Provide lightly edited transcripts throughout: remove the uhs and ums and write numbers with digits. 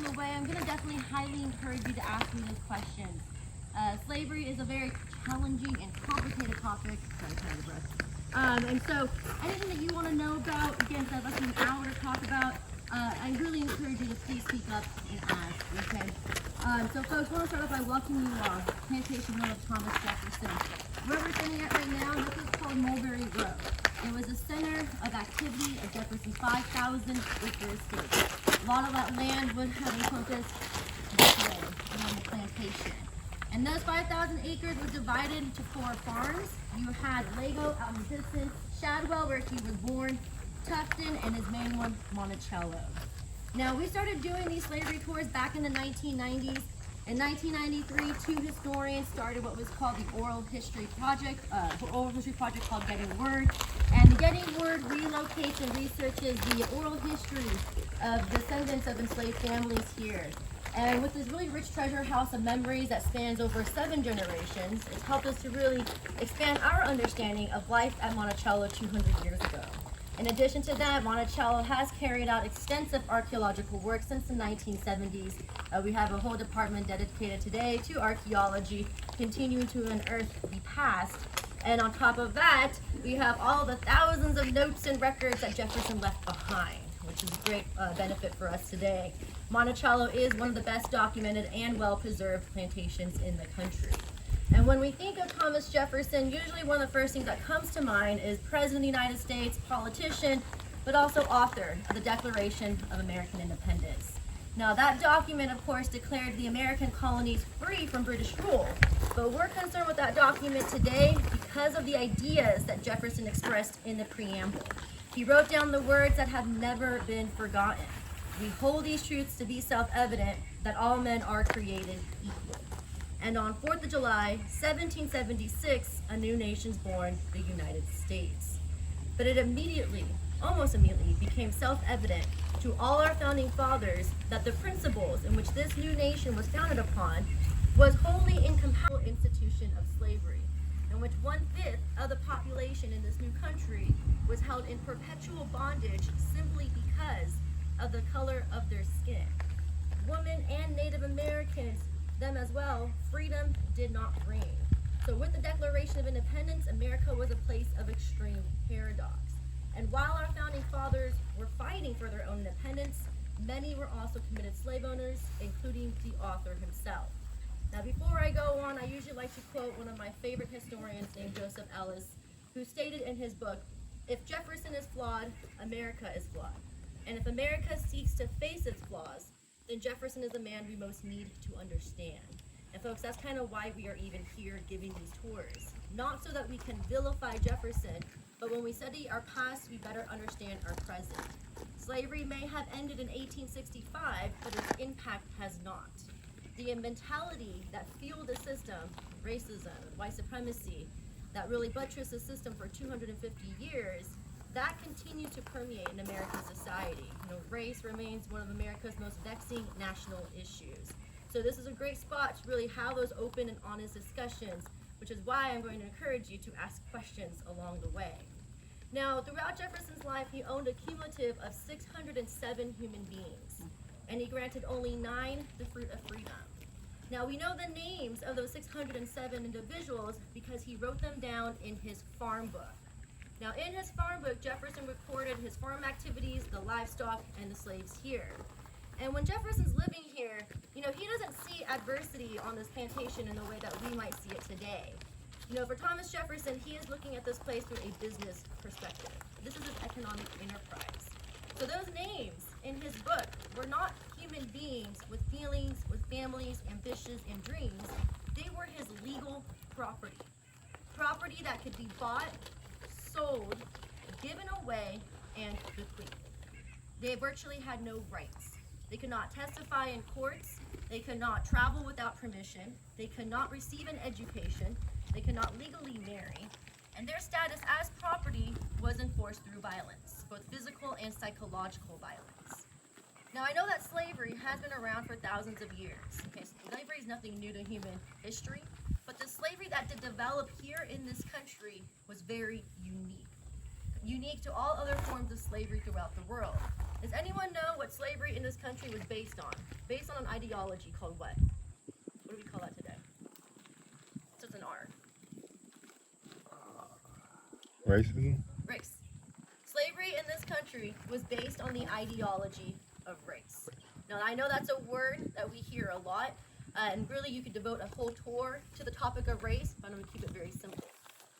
the way, I'm going to definitely highly encourage you to ask me those questions. Slavery is a very challenging and complicated topic. Sorry, kind of breath. And so anything that you want to know about, again, if I'd like an hour to talk about, I really encourage you to please speak up and ask, okay? So folks, I want to start off by welcoming you all, Plantation Home of Thomas Jefferson. Where we're standing at right now, this is called Mulberry Grove. It was the center of activity of Jefferson's 5,000-acre estate. A lot of that land would have encompassed this way around the plantation. And those 5,000 acres were divided into 4 farms. You had Lego out in the distance, Shadwell where he was born, Tufton, and his main one, Monticello. Now, we started doing these slavery tours back in the 1990s. In 1993, 2 historians started what was called the Oral History Project called Getting Word. And the Getting Word relocates and researches the oral history of descendants of enslaved families here. And with this really rich treasure house of memories that spans over 7 generations, it's helped us to really expand our understanding of life at Monticello 200 years ago. In addition to that, Monticello has carried out extensive archaeological work since the 1970s. We have a whole department dedicated today to archaeology, continuing to unearth the past. And on top of that, we have all the thousands of notes and records that Jefferson left behind, which is a great benefit for us today. Monticello is one of the best documented and well-preserved plantations in the country. And when we think of Thomas Jefferson, usually one of the first things that comes to mind is President of the United States, politician, but also author of the Declaration of American Independence. Now, that document, of course, declared the American colonies free from British rule, but we're concerned with that document today because of the ideas that Jefferson expressed in the preamble. He wrote down the words that have never been forgotten. We hold these truths to be self-evident that all men are created equal. And on 4th of July, 1776, a new nation's born, the United States. But it almost immediately, became self-evident to all our founding fathers that the principles in which this new nation was founded upon was wholly incompatible institution of slavery, in which 1/5 of the population in this new country was held in perpetual bondage simply because of the color of their skin. Women and Native Americans, them as well, freedom did not bring. So with the Declaration of Independence, America was a place of extreme paradox. And while our founding fathers were fighting for their own independence, many were also committed slave owners, including the author himself. Now, before I go on, I usually like to quote one of my favorite historians named Joseph Ellis, who stated in his book, "If Jefferson is flawed, America is flawed. And if America seeks to face its flaws, then Jefferson is the man we most need to understand." And folks, that's kind of why we are even here giving these tours. Not so that we can vilify Jefferson, but when we study our past, we better understand our present. Slavery may have ended in 1865, but its impact has not. The mentality that fueled the system, racism, white supremacy, that really buttressed the system for 250 years, that continues to permeate in American society. Race remains one of America's most vexing national issues. So this is a great spot to really have those open and honest discussions, which is why I'm going to encourage you to ask questions along the way. Now, throughout Jefferson's life, he owned a cumulative of 607 human beings, and he granted only 9 the fruit of freedom. Now, we know the names of those 607 individuals because he wrote them down in his farm book. Now, in his farm book, Jefferson recorded his farm activities, the livestock, and the slaves here. And when Jefferson's living here, he doesn't see adversity on this plantation in the way that we might see it today. For Thomas Jefferson, he is looking at this place through a business perspective. This is his economic enterprise. So those names in his book were not human beings with feelings, with families, ambitions, and dreams. They were his legal property. Property that could be bought, sold, given away, and bequeathed. They virtually had no rights. They could not testify in courts. They could not travel without permission. They could not receive an education. They could not legally marry. And their status as property was enforced through violence, both physical and psychological violence. Now, I know that slavery has been around for thousands of years. Okay, slavery is nothing new to human history, but the slavery that did develop here in this country was very unique. unique to all other forms of slavery throughout the world. Does anyone know what slavery in this country was based on? Based on an ideology called what? What do we call that today? It's just an R. Racism? Race. Slavery in this country was based on the ideology of race. Now, I know that's a word that we hear a lot, and really you could devote a whole tour to the topic of race, but I'm going to keep it very simple.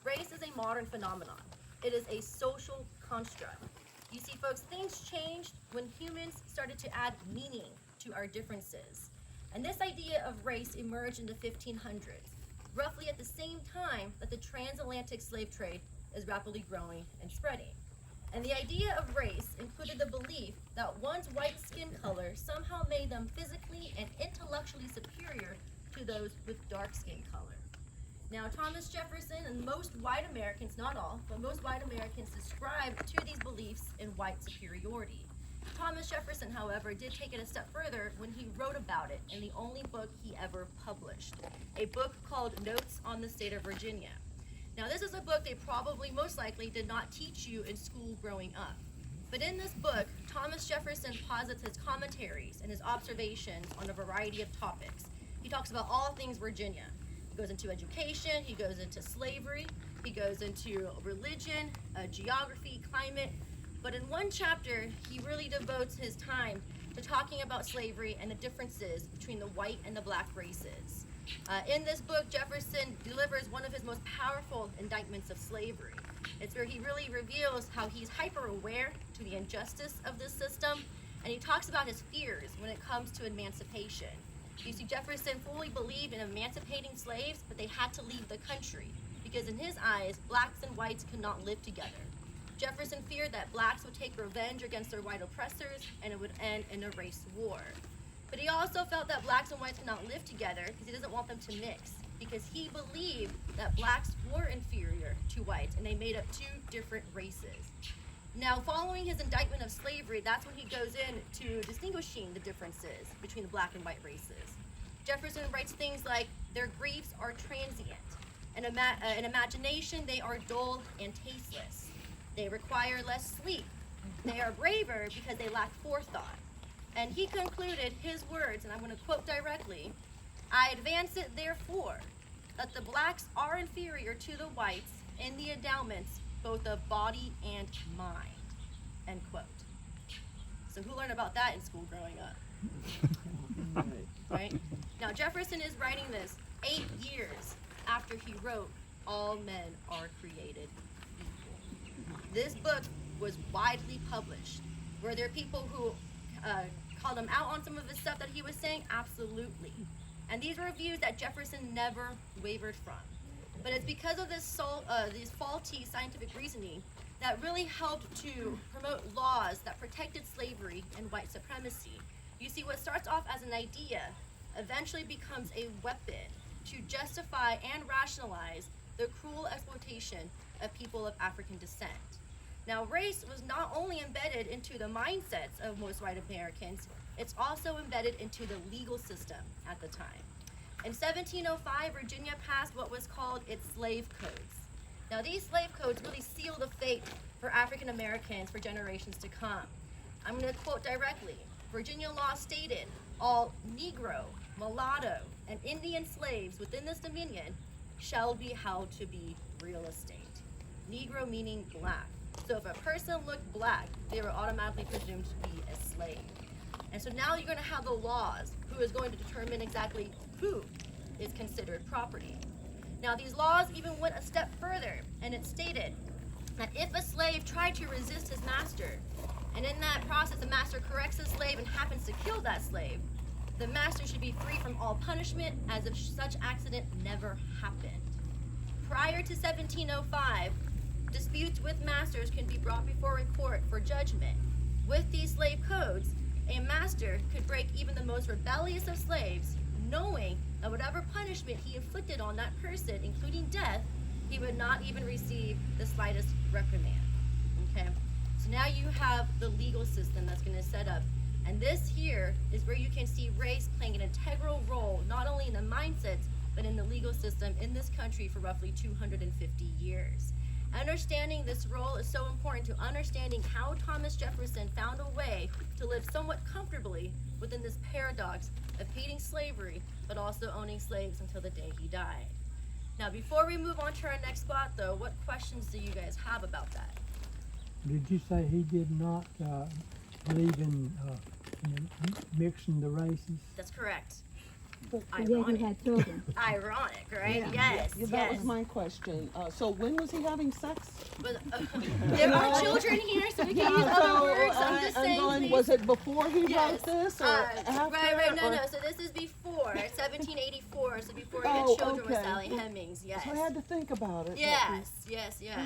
Race is a modern phenomenon. It is a social construct. You see, folks, things changed when humans started to add meaning to our differences. And this idea of race emerged in the 1500s, roughly at the same time that the transatlantic slave trade is rapidly growing and spreading. And the idea of race included the belief that one's white skin color somehow made them physically and intellectually superior to those with dark skin color. Now, Thomas Jefferson and most white Americans, not all, but most white Americans subscribed to these beliefs in white superiority. Thomas Jefferson, however, did take it a step further when he wrote about it in the only book he ever published, a book called Notes on the State of Virginia. Now, this is a book they probably, most likely, did not teach you in school growing up. But in this book, Thomas Jefferson posits his commentaries and his observations on a variety of topics. He talks about all things Virginia. He goes into education, he goes into slavery, he goes into religion, geography, climate. But in one chapter, he really devotes his time to talking about slavery and the differences between the white and the black races. In this book, Jefferson delivers one of his most powerful indictments of slavery. It's where he really reveals how he's hyper-aware to the injustice of this system, and he talks about his fears when it comes to emancipation. You see, Jefferson fully believed in emancipating slaves, but they had to leave the country, because in his eyes, blacks and whites could not live together. Jefferson feared that blacks would take revenge against their white oppressors, and it would end in a race war. But he also felt that blacks and whites could not live together because he doesn't want them to mix, because he believed that blacks were inferior to whites and they made up two different races. Now, following his indictment of slavery, that's when he goes into distinguishing the differences between the black and white races. Jefferson writes things like, their griefs are transient, and in imagination they are dull and tasteless. They require less sleep. They are braver because they lack forethought. And he concluded his words, and I'm going to quote directly, I advance it therefore, that the blacks are inferior to the whites in the endowments both of body and mind, end quote. So who learned about that in school growing up? Right? Now, Jefferson is writing this 8 years after he wrote, All Men Are Created Equal. This book was widely published. Were there people who called him out on some of the stuff that he was saying? Absolutely. And these were views that Jefferson never wavered from. But it's because of this faulty scientific reasoning that really helped to promote laws that protected slavery and white supremacy. You see, what starts off as an idea eventually becomes a weapon to justify and rationalize the cruel exploitation of people of African descent. Now, race was not only embedded into the mindsets of most white Americans, it's also embedded into the legal system at the time. In 1705, Virginia passed what was called its slave codes. Now, these slave codes really sealed the fate for African Americans for generations to come. I'm going to quote directly. Virginia law stated, all Negro, mulatto, and Indian slaves within this dominion shall be held to be real estate. Negro meaning black. So if a person looked black, they were automatically presumed to be a slave. And so now you're going to have the laws who is going to determine exactly who is considered property. Now, these laws even went a step further, and it stated that if a slave tried to resist his master, and in that process the master corrects the slave and happens to kill that slave, the master should be free from all punishment as if such accident never happened. Prior to 1705, disputes with masters can be brought before a court for judgment. With these slave codes, a master could break even the most rebellious of slaves, knowing that whatever punishment he inflicted on that person, including death, he would not even receive the slightest reprimand. Okay? So now you have the legal system that's going to set up. And this here is where you can see race playing an integral role, not only in the mindsets, but in the legal system in this country for roughly 250 years. Understanding this role is so important to understanding how Thomas Jefferson found a way to live somewhat comfortably within this paradox of hating slavery, but also owning slaves until the day he died. Now, before we move on to our next spot, though, what questions do you guys have about that? Did you say he did not believe in mixing the races? That's correct. But yet he had children. Ironic, right? Yeah. Yes, Yeah, that yes. was my question. So when was he having sex? But, there are children here, so we can use other words. I'm just saying, please. Was it before he Yes. wrote this or after? Right, no, or- no. So this is before 1784. So before he Oh, had children with okay. Sally Hemings. Yes. So I had to think about it. Yes.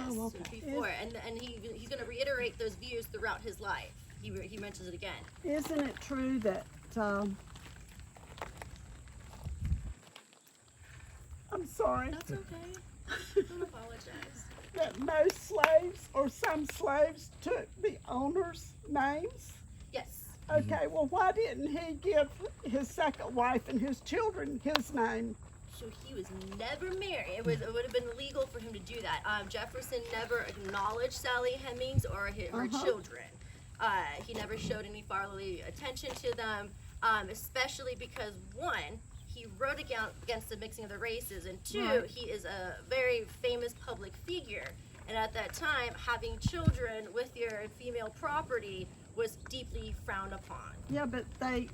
Oh, okay. Before, and he's going to reiterate those views throughout his life. He mentions it again. Isn't it true that, I'm sorry, That's okay. Don't apologize. that most slaves or some slaves took the owner's names? Yes. Okay, well, why didn't he give his second wife and his children his name? So he was never married. It would have been illegal for him to do that. Jefferson never acknowledged Sally Hemings or her children. He never showed any fatherly attention to them, especially because one, he wrote against the mixing of the races, and two, Right. he is a very famous public figure. And at that time, having children with your female property was deeply frowned upon. Yeah, but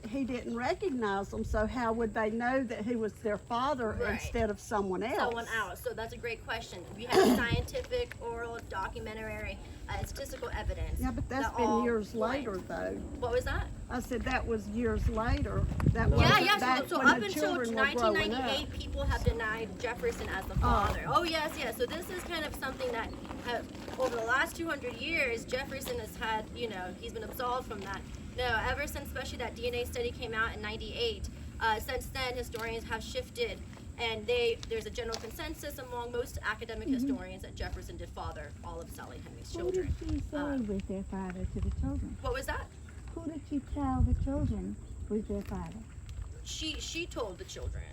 he didn't recognize them, so how would they know that he was their father Right. instead of someone else? Someone else. So that's a great question. We have scientific, oral, documentary, statistical evidence. Yeah, but that's that been all years point. later, though. What was that? I said that was years later. That Yeah, wasn't yeah. back So when up the until children were growing up. 1998, people have denied Jefferson as the father. Oh, yes, yes. So this is kind of something that over the last 200 years, Jefferson has had, he's been absolved from that. No, ever since especially that DNA study came out in 98, since then historians have shifted, and there's a general consensus among most academic historians that Jefferson did father all of Sally Hemings' Who did children. she say was their father to the children? What was that? Who did she tell the children was their father? She told the children.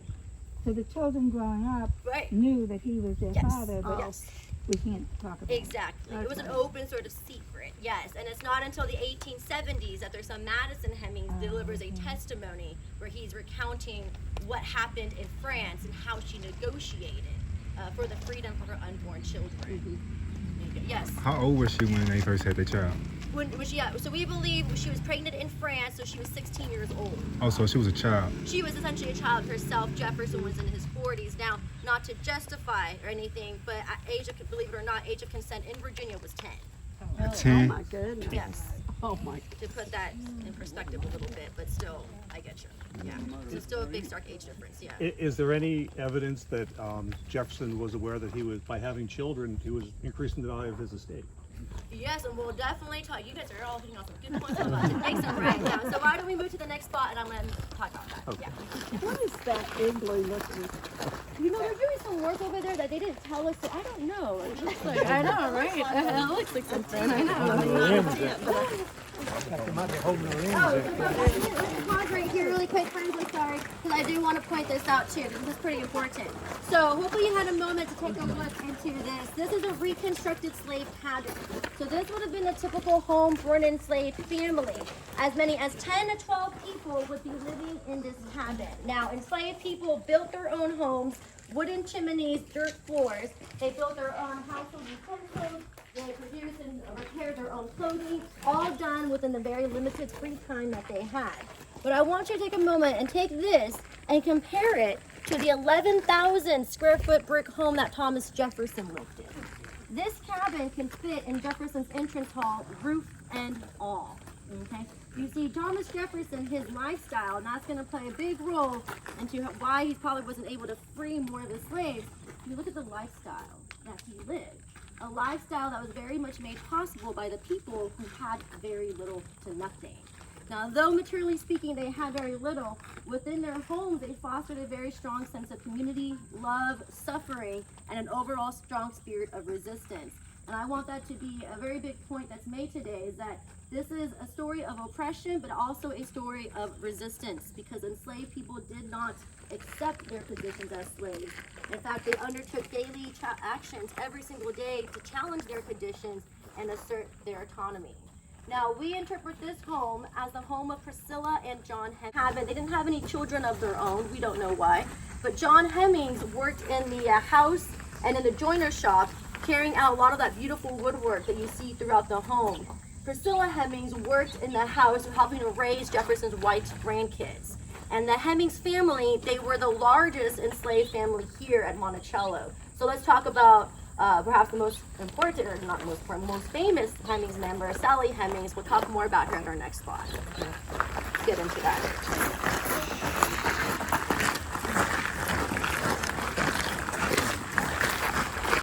So the children growing up Right. knew that he was their Yes. father, but Yes. we can't talk about it. Exactly. It was an open sort of secret, yes. And it's not until the 1870s that there's some Madison Hemings delivers a testimony where he's recounting what happened in France and how she negotiated for the freedom for her unborn children. Yes. How old was she when they first had their child? So we believe she was pregnant in France, so she was 16 years old. Oh, so she was a child. She was essentially a child herself. Jefferson was in his 40s. Now, not to justify or anything, but believe it or not, age of consent in Virginia was 10. Oh 10. my goodness. Yes. Oh my. To put that in perspective a little bit, but still, I get you. Yeah. So still a big stark age difference, yeah. Is there any evidence that Jefferson was aware that he was, by having children, he was increasing the value of his estate? Yes, and we'll definitely talk. You guys are all hitting on some good points about it. Take some right now. So why don't we move to the next spot, and I'm going to talk about that. Okay. Yeah. What is that igloo looking? They're doing some work over there that they didn't tell us. So I don't know. It looks like, I know, right? It looks like something. I know. They might be holding their Oh, limbs so let's pause right here really quick, friends. I'm sorry, because I do want to point this out too. This is pretty important. So hopefully you had a moment to take a look into this. This is a reconstructed slave cabin. So this would have been a typical home for an enslaved family. As many as 10 to 12 people would be living in this cabin. Now, enslaved people built their own homes, wooden chimneys, dirt floors. They built their own household utensils. They produced and repaired their own clothing, all done within the very limited free time that they had. But I want you to take a moment and take this and compare it to the 11,000 square foot brick home that Thomas Jefferson lived in. This cabin can fit in Jefferson's entrance hall, roof and all. Okay? You see, Thomas Jefferson, his lifestyle, and that's going to play a big role into why he probably wasn't able to free more of the slaves. You look at the lifestyle that he lived. A lifestyle that was very much made possible by the people who had very little to nothing. Now, though materially speaking they had very little, within their homes they fostered a very strong sense of community, love, suffering, and an overall strong spirit of resistance. And I want that to be a very big point that's made today, is that this is a story of oppression, but also a story of resistance, because enslaved people did not accept their positions as slaves. In fact, they undertook daily actions every single day to challenge their conditions and assert their autonomy. Now, we interpret this home as the home of Priscilla and John Hemmings. They didn't have any children of their own. We don't know why. But John Hemmings worked in the house and in the joiner shop, carrying out a lot of that beautiful woodwork that you see throughout the home. Priscilla Hemmings worked in the house, helping to raise Jefferson's white grandkids. And the Hemmings family, they were the largest enslaved family here at Monticello. So let's talk about perhaps the most important, or not the most important, most famous Hemmings member, Sally Hemings. We'll talk more about her in our next spot. Let's get into that.